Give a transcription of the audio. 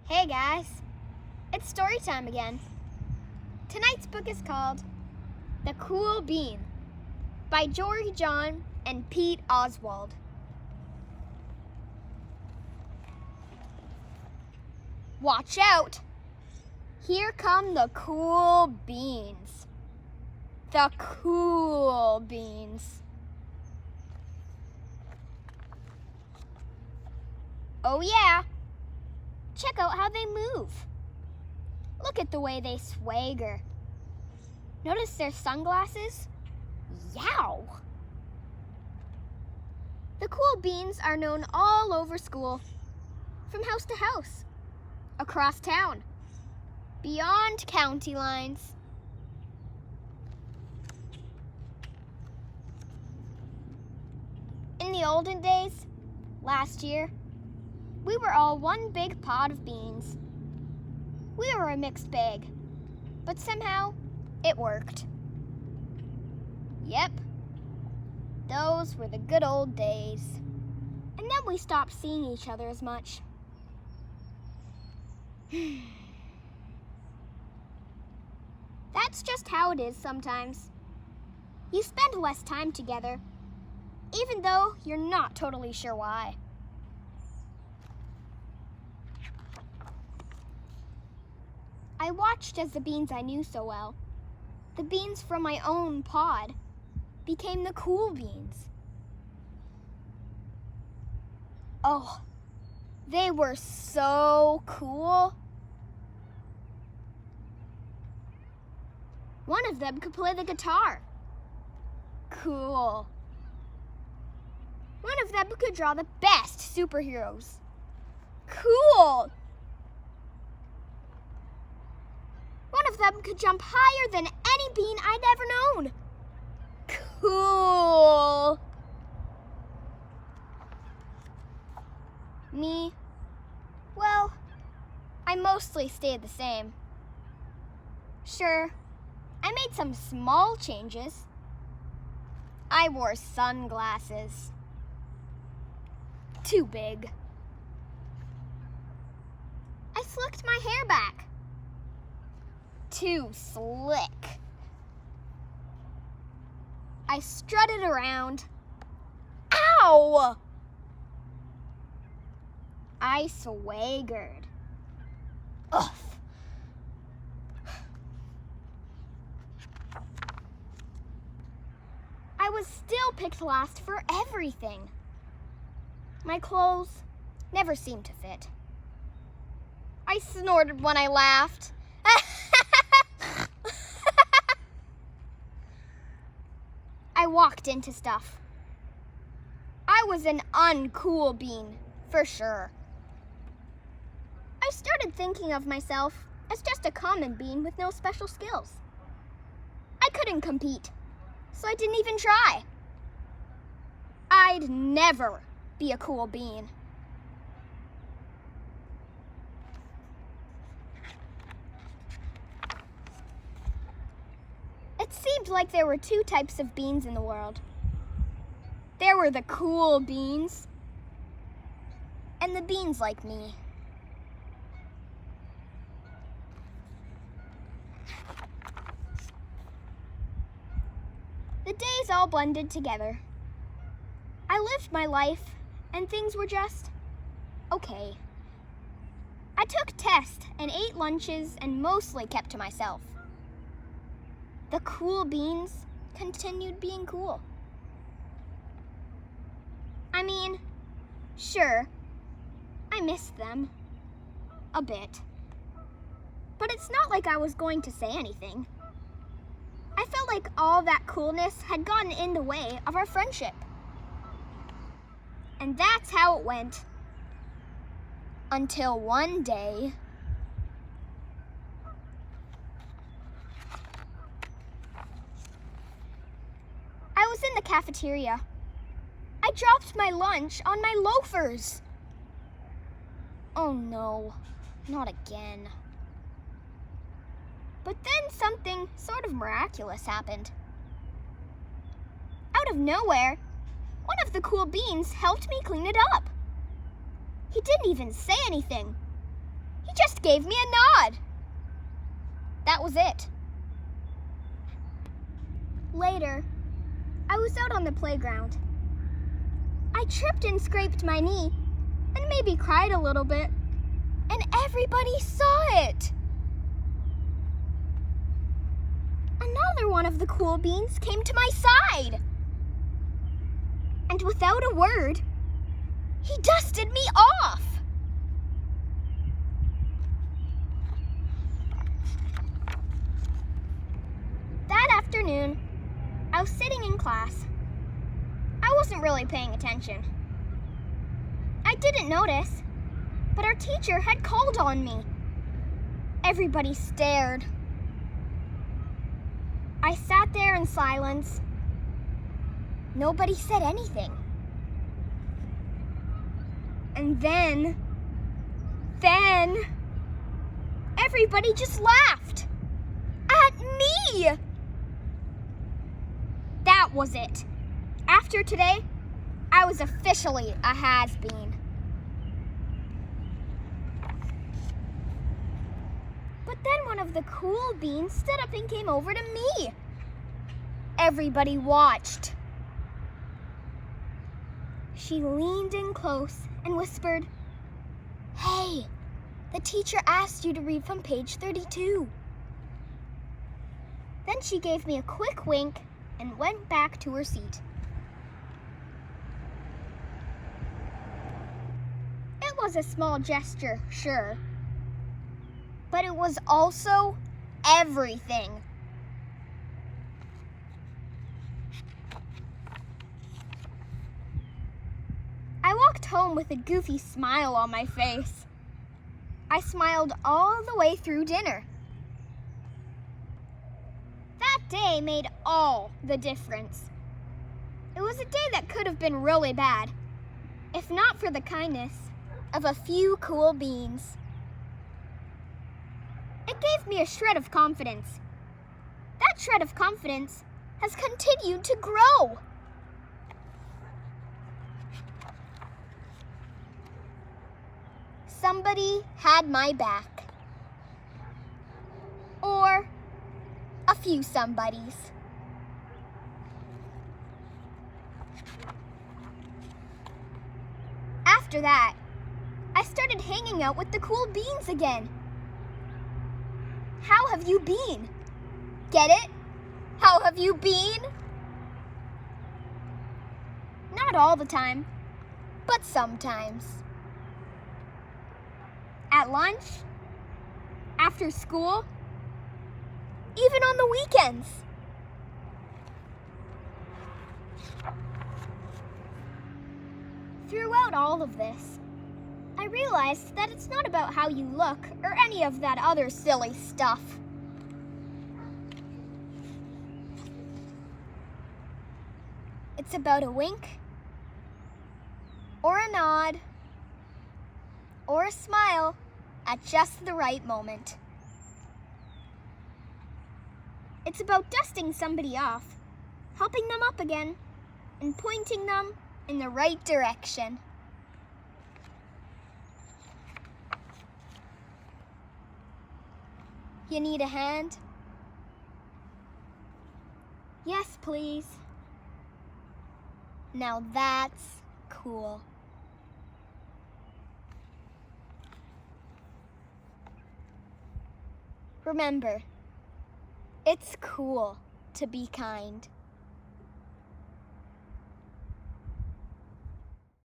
Hey guys, it's story time again. Tonight's book is called The Cool Bean by Jory John and Pete Oswald. Watch out! Here come the cool beans. The cool beans. Oh yeah! Check out how they move. Look at the way they swagger. Notice their sunglasses? Yow! The cool beans are known all over school, from house to house, across town, beyond county lines. In the olden days, last year, we were all one big pot of beans. We were a mixed bag, but somehow it worked. Yep, those were the good old days. And then we stopped seeing each other as much. That's just how it is sometimes. You spend less time together, even though you're not totally sure why. I watched as the beans I knew so well, the beans from my own pod, became the cool beans. Oh, they were so cool. One of them could play the guitar. Cool. One of them could draw the best superheroes. Cool. One of them could jump higher than any bean I'd ever known. Cool. Me? Well, I mostly stayed the same. Sure, I made some small changes. I wore sunglasses. Too big. I slicked my hair back. Too slick. I strutted around. Ow! I swaggered. Ugh. I was still picked last for everything. My clothes never seemed to fit. I snorted when I laughed. I walked into stuff. I was an uncool bean, for sure. I started thinking of myself as just a common bean with no special skills. I couldn't compete, so I didn't even try. I'd never be a cool bean. It seemed like there were two types of beans in the world. There were the cool beans and the beans like me. The days all blended together. I lived my life and things were just okay. I took tests and ate lunches and mostly kept to myself. The cool beans continued being cool. I mean, sure, I missed them a bit. But it's not like I was going to say anything. I felt like all that coolness had gotten in the way of our friendship. And that's how it went. Until one day, I was in the cafeteria. I dropped my lunch on my loafers. Oh no, not again. But then something sort of miraculous happened. Out of nowhere, one of the cool beans helped me clean it up. He didn't even say anything. He gave me a nod. That was it. Later, I was out on the playground. I tripped and scraped my knee and maybe cried a little bit, and everybody saw it. Another one of the cool beans came to my side. And without a word, he dusted me off. That afternoon, I was sitting in class. I wasn't really paying attention. I didn't notice, but our teacher had called on me. Everybody stared. I sat there in silence. Nobody said anything. And then, everybody just laughed. At me! That was it. After today, I was officially a has-been. But then one of the cool beans stood up and came over to me. Everybody watched. She leaned in close and whispered, "Hey, the teacher asked you to read from page 32. Then she gave me a quick wink and went back to her seat. It was a small gesture, sure, but it was also everything. I walked home with a goofy smile on my face. I smiled all the way through dinner. That day made all the difference. It was a day that could have been really bad, if not for the kindness of a few cool beans. It gave me a shred of confidence. That shred of confidence has continued to grow. Somebody had my back. Or a few somebodies. After that, I started hanging out with the cool beans again. How have you been? Get it? How have you been? Not all the time, but sometimes. At lunch, after school, even on the weekends. Throughout all of this, I realized that it's not about how you look or any of that other silly stuff. It's about a wink, or a nod, or a smile at just the right moment. It's about dusting somebody off, helping them up again, and pointing them in the right direction. You need a hand? Yes, please. Now that's cool. Remember, it's cool to be kind.